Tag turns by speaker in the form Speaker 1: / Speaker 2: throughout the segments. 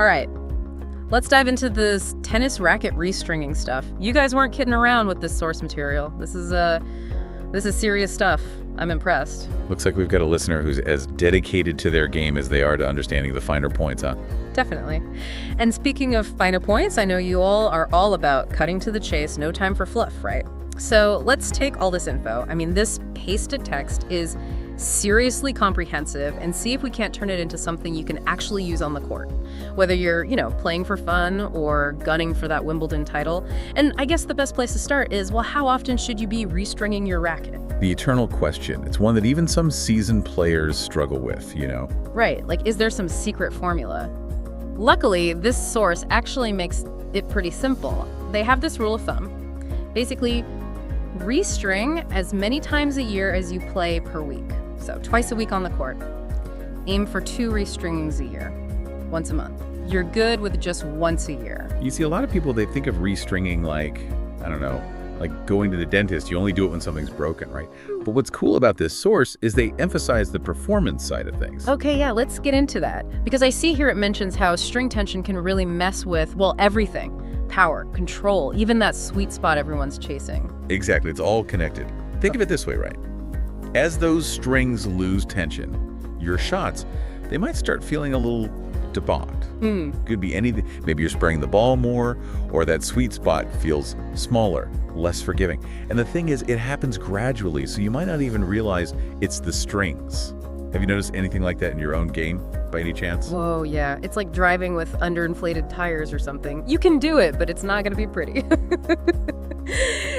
Speaker 1: All right, let's dive into this tennis racket restringing stuff. You guys weren't kidding around with this source material. This is serious stuff. I'm impressed.
Speaker 2: Looks like we've got a listener who's as dedicated to their game as they are to understanding the finer points, huh?
Speaker 1: Definitely. And speaking of finer points, I know you all are all about cutting to the chase, no time for fluff, right? So let's take all this info. I mean, this pasted text is seriously comprehensive, and see if we can't turn it into something you can actually use on the court. Whether you're, playing for fun or gunning for that Wimbledon title. And I guess the best place to start is, well, how often should you be restringing your racket?
Speaker 2: The eternal question. It's one that even some seasoned players struggle with,
Speaker 1: Right, like is there some secret formula? Luckily, this source actually makes it pretty simple. They have this rule of thumb. Basically, restring as many times a year as you play per week. So twice a week on the court. Aim for 2 restringings a year, once a month. You're good with just once a year.
Speaker 2: You see, a lot of people, they think of restringing like, I don't know, like going to the dentist. You only do it when something's broken, right? But what's cool about this source is they emphasize the performance side of things.
Speaker 1: Okay, yeah, let's get into that. Because I see here it mentions how string tension can really mess with, well, everything. Power, control, even that sweet spot everyone's chasing.
Speaker 2: Exactly, it's all connected. Think of it this way, right? As those strings lose tension, your shots, they might start feeling a little debonked. Could be anything. Maybe you're spraying the ball more, or that sweet spot feels smaller, less forgiving. And the thing is, it happens gradually, so you might not even realize it's the strings. Have you noticed anything like that in your own game, by any chance?
Speaker 1: Whoa, yeah. It's like driving with underinflated tires or something. You can do it, but it's not going to be pretty.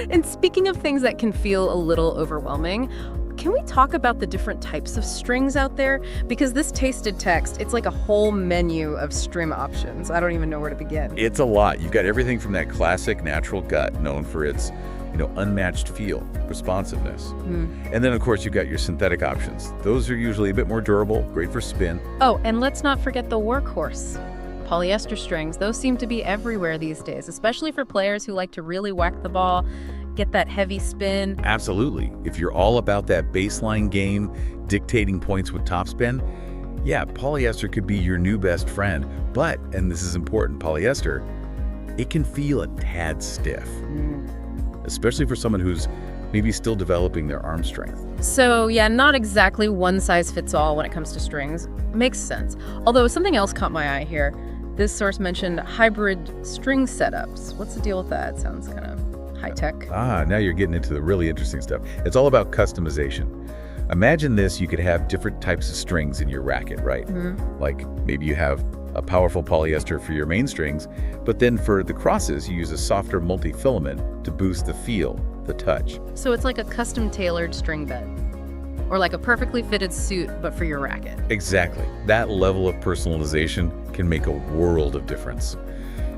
Speaker 1: And speaking of things that can feel a little overwhelming, can we talk about the different types of strings out there? Because this tasted text, it's like a whole menu of string options. I don't even know where to begin.
Speaker 2: It's a lot. You've got everything from that classic natural gut, known for its unmatched feel, responsiveness. And then, of course, you've got your synthetic options. Those are usually a bit more durable, great for spin.
Speaker 1: Oh, and let's not forget the workhorse. Polyester strings, those seem to be everywhere these days, especially for players who like to really whack the ball, get that heavy spin.
Speaker 2: Absolutely. If you're all about that baseline game, dictating points with topspin, yeah, polyester could be your new best friend. But, and this is important, polyester, it can feel a tad stiff. Especially for someone who's maybe still developing their arm strength.
Speaker 1: So yeah, not exactly one size fits all when it comes to strings. Makes sense. Although something else caught my eye here. This source mentioned hybrid string setups. What's the deal with that? Sounds kind of high-tech.
Speaker 2: Now you're getting into the really interesting stuff. It's all about customization. Imagine this, you could have different types of strings in your racket, right? Like maybe you have a powerful polyester for your main strings, but then for the crosses, you use a softer multi-filament to boost the feel, the touch.
Speaker 1: So it's like a custom-tailored string bed. Or like a perfectly fitted suit, but for your racket.
Speaker 2: Exactly. That level of personalization can make a world of difference.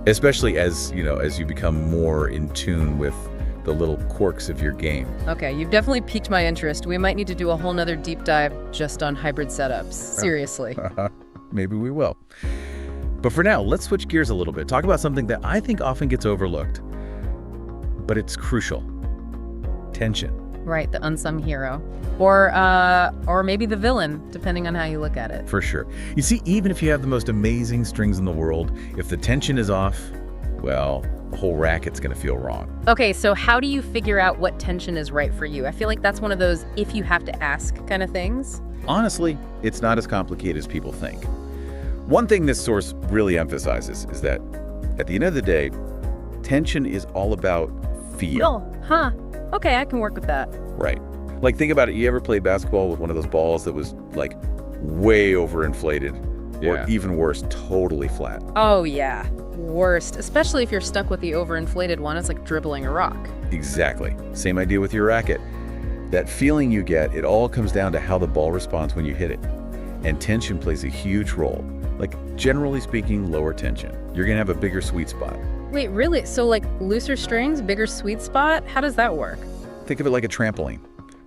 Speaker 2: Especially as you become more in tune with the little quirks of your game.
Speaker 1: Okay, you've definitely piqued my interest. We might need to do a whole nother deep dive just on hybrid setups. Seriously.
Speaker 2: Maybe we will. But for now, let's switch gears a little bit. Talk about something that I think often gets overlooked, but it's crucial. Tension.
Speaker 1: Right, the unsung hero. Or maybe the villain, depending on how you look at it.
Speaker 2: For sure. You see, even if you have the most amazing strings in the world, if the tension is off, well, the whole racket's gonna feel wrong.
Speaker 1: Okay, so how do you figure out what tension is right for you? I feel like that's one of those if you have to ask kind of things.
Speaker 2: Honestly, it's not as complicated as people think. One thing this source really emphasizes is that at the end of the day, tension is all about feel.
Speaker 1: Okay, I can work with that.
Speaker 2: Right. Like, think about it. You ever played basketball with one of those balls that was like way overinflated? Yeah. Or even worse, totally flat?
Speaker 1: Oh yeah, worst. Especially if you're stuck with the overinflated one. It's like dribbling a rock.
Speaker 2: Exactly. Same idea with your racket. That feeling you get, it all comes down to how the ball responds when you hit it. And tension plays a huge role. Like, generally speaking, lower tension. You're gonna have a bigger sweet spot.
Speaker 1: Wait, really? So like looser strings, bigger sweet spot? How does that work?
Speaker 2: Think of it like a trampoline.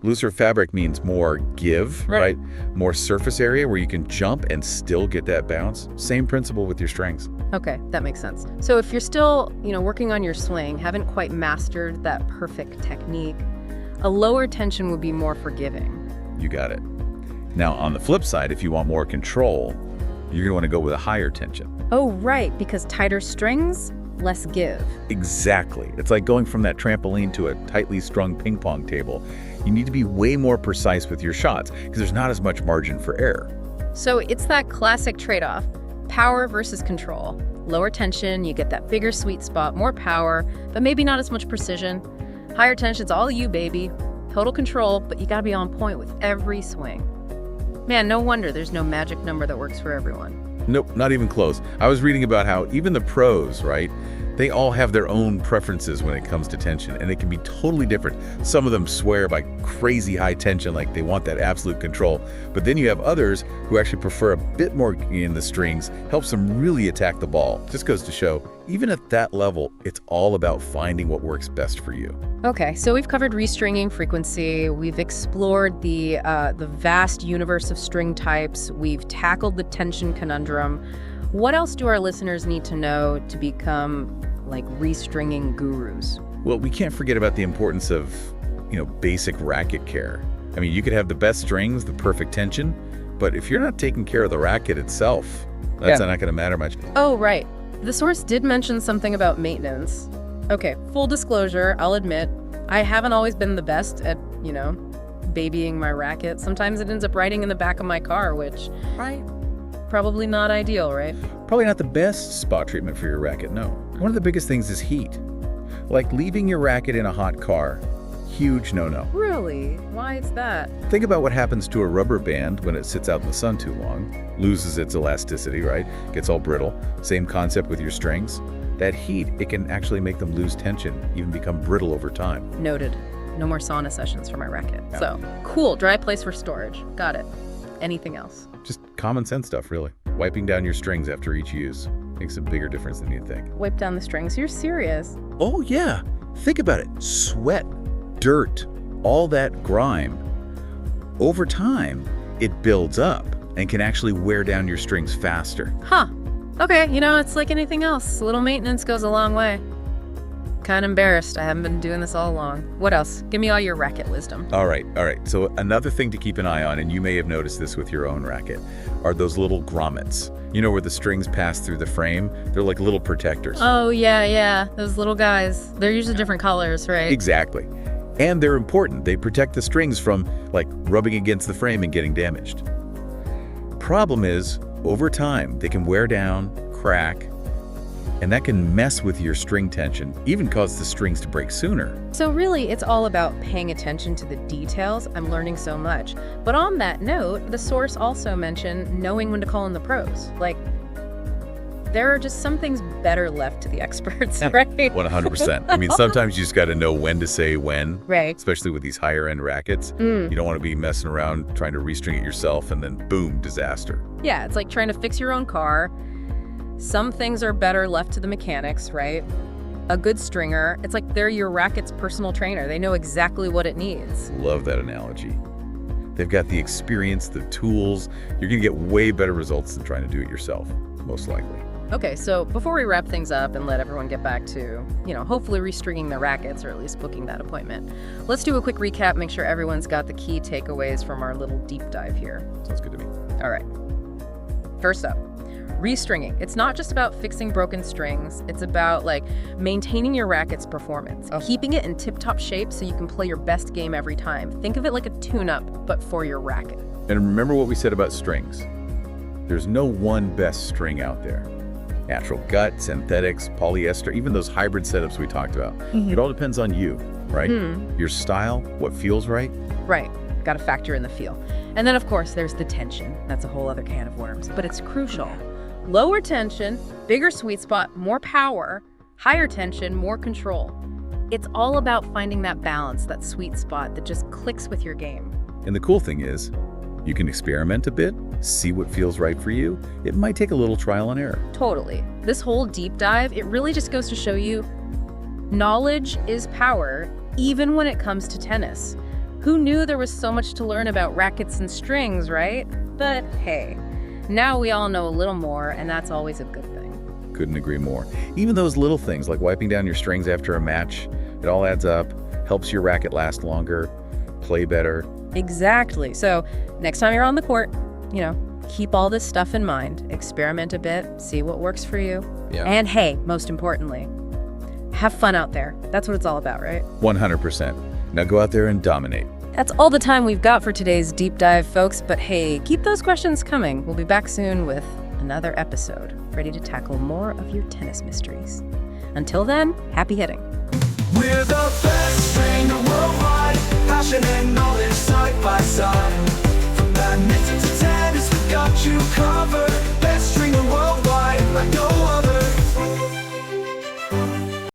Speaker 2: Looser fabric means more give, right? More surface area where you can jump and still get that bounce. Same principle with your strings.
Speaker 1: Okay, that makes sense. So if you're still, working on your swing, haven't quite mastered that perfect technique, a lower tension would be more forgiving.
Speaker 2: You got it. Now, on the flip side, if you want more control, you're going to want to go with a higher tension.
Speaker 1: Oh, right, because tighter strings, less give.
Speaker 2: Exactly. It's like going from that trampoline to a tightly strung ping pong table. You need to be way more precise with your shots because there's not as much margin for error.
Speaker 1: So it's that classic trade-off, power versus control. Lower tension, you get that bigger sweet spot, more power, but maybe not as much precision. Higher tension's all you, baby. Total control, but you gotta be on point with every swing. Man, no wonder there's no magic number that works for everyone.
Speaker 2: Nope, not even close. I was reading about how even the pros, right? They all have their own preferences when it comes to tension, and it can be totally different. Some of them swear by crazy high tension, like they want that absolute control. But then you have others who actually prefer a bit more in the strings, helps them really attack the ball. Just goes to show, even at that level, it's all about finding what works best for you.
Speaker 1: Okay, so we've covered restringing frequency, we've explored the vast universe of string types, we've tackled the tension conundrum. What else do our listeners need to know to become like restringing gurus?
Speaker 2: Well, we can't forget about the importance of, basic racket care. I mean, you could have the best strings, the perfect tension, but if you're not taking care of the racket itself, that's not going to matter much.
Speaker 1: Oh, right. The source did mention something about maintenance. Okay, full disclosure, I'll admit, I haven't always been the best at, babying my racket. Sometimes it ends up riding in the back of my car, which...
Speaker 2: Right.
Speaker 1: Probably not ideal, right?
Speaker 2: Probably not the best spot treatment for your racket, no. One of the biggest things is heat. Like leaving your racket in a hot car. Huge no-no.
Speaker 1: Really? Why is that?
Speaker 2: Think about what happens to a rubber band when it sits out in the sun too long. Loses its elasticity, right? Gets all brittle. Same concept with your strings. That heat, it can actually make them lose tension, even become brittle over time.
Speaker 1: Noted. No more sauna sessions for my racket.
Speaker 2: Yeah.
Speaker 1: So, cool, dry place for storage. Got it. Anything else?
Speaker 2: Just common sense stuff, really. Wiping down your strings after each use makes a bigger difference than you'd think.
Speaker 1: Wipe down the strings. You're serious.
Speaker 2: Oh, yeah. Think about it. Sweat, dirt, all that grime. Over time, it builds up and can actually wear down your strings faster.
Speaker 1: Huh. Okay, it's like anything else. A little maintenance goes a long way. Kind of embarrassed. I haven't been doing this all along. What else? Give me all your racket wisdom.
Speaker 2: All right. So another thing to keep an eye on, and you may have noticed this with your own racket, are those little grommets. Where the strings pass through the frame? They're like little protectors.
Speaker 1: Oh, yeah. Those little guys. They're usually different colors, right?
Speaker 2: Exactly. And they're important. They protect the strings from, rubbing against the frame and getting damaged. Problem is, over time, they can wear down, crack, and that can mess with your string tension, even cause the strings to break sooner.
Speaker 1: So really, it's all about paying attention to the details. I'm learning so much. But on that note, the source also mentioned knowing when to call in the pros. There are just some things better left to the experts, right?
Speaker 2: 100%. I mean, sometimes you just got to know when to say when,
Speaker 1: right?
Speaker 2: Especially with these higher-end rackets. You don't want to be messing around trying to restring it yourself and then boom, disaster.
Speaker 1: Yeah, it's like trying to fix your own car. Some things are better left to the mechanics, right? A good stringer, it's like they're your racket's personal trainer. They know exactly what it needs.
Speaker 2: Love that analogy. They've got the experience, the tools. You're going to get way better results than trying to do it yourself, most likely.
Speaker 1: Okay, so before we wrap things up and let everyone get back to, hopefully restringing their rackets or at least booking that appointment, let's do a quick recap, make sure everyone's got the key takeaways from our little deep dive here.
Speaker 2: Sounds good to me.
Speaker 1: All right. First up, restringing. It's not just about fixing broken strings. It's about maintaining your racket's performance, keeping it in tip-top shape so you can play your best game every time. Think of it like a tune-up, but for your racket.
Speaker 2: And remember what we said about strings. There's no one best string out there. Natural gut, synthetics, polyester, even those hybrid setups we talked about. It all depends on you, right? Your style, what feels right.
Speaker 1: Right. Got to factor in the feel. And then, of course, there's the tension. That's a whole other can of worms, but it's crucial. Lower tension, bigger sweet spot, more power. Higher tension, more control. It's all about finding that balance, that sweet spot that just clicks with your game.
Speaker 2: And the cool thing is, you can experiment a bit, see what feels right for you. It might take a little trial and error.
Speaker 1: Totally. This whole deep dive, it really just goes to show you knowledge is power, even when it comes to tennis. Who knew there was so much to learn about rackets and strings, right? But hey, now we all know a little more, and that's always a good thing.
Speaker 2: Couldn't agree more. Even those little things like wiping down your strings after a match, it all adds up, helps your racket last longer, play better.
Speaker 1: Exactly. So next time you're on the court, keep all this stuff in mind, experiment a bit, see what works for you.
Speaker 2: Yeah.
Speaker 1: And hey, most importantly, have fun out there. That's what it's all about, right?
Speaker 2: 100%. Now go out there and dominate.
Speaker 1: That's all the time we've got for today's deep dive, folks. But hey, keep those questions coming. We'll be back soon with another episode, ready to tackle more of your tennis mysteries. Until then, happy hitting.
Speaker 3: We're the best stringer worldwide, passion and knowledge side by side. From badminton to tennis, we've got you covered.